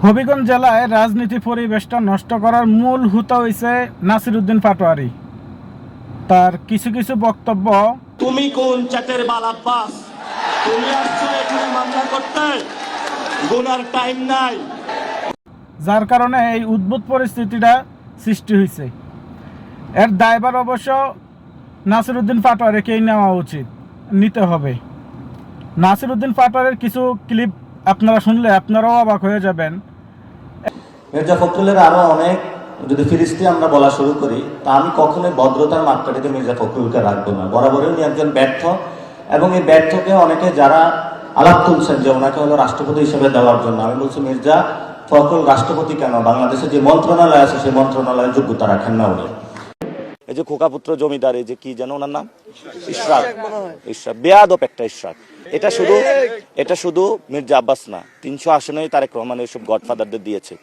হবিগঞ্জ জেলায় রাজনীতি পরিবেশটা নষ্ট করার মূল হুতা হইছে নাসিরউদ্দিন পাটোয়ারি। তার কিছু কিছু বক্তব্য, তুমি কোন চাটের বাল আব্বাস? তুমি আসছো এখানে মামলা করতে, গুনার টাইম নাই। যার কারণে এই উদ্ভুত পরিস্থিতিটা সৃষ্টি হয়েছে। এর দায়ভার অবশ্য নাসিরউদ্দিন পাটোয়ারিকেই নেওয়া উচিত, নিতে হবে। নাসিরউদ্দিন পাটোয়ারির কিছু ক্লিপ আপনারা শুনলে আপনারাও অবাক হয়ে যাবেন। মির্জা ফখরুলের আরো অনেক যদি ফিরিস্তি আমরা বলা শুরু করি, তা আমি কখনোই ভদ্রতার মাত্রাটিতে মির্জা ফখরুলকে রাখবো না। বরাবরই উনি একজন ব্যর্থ, এবং এই ব্যর্থকে অনেকে যারা আলাপ তুলছেন যে ওনাকে হলো রাষ্ট্রপতি হিসেবে দেওয়ার জন্য, আমি বলছি মির্জা ফখরুল রাষ্ট্রপতি কেন, বাংলাদেশে যে মন্ত্রণালয় আছে সেই মন্ত্রণালয়ের যোগ্যতা রাখেন না উনি। এই যে খোকাপুত্র জমিদার, এই যে কি যেন ওনার নাম, ইশরাক, বেয়াদব একটা ইশরাক। এটা শুধু মির্জা আব্বাস না, 300 আসনেই তারেক রহমান এসব গডফাদারদের দিয়েছে।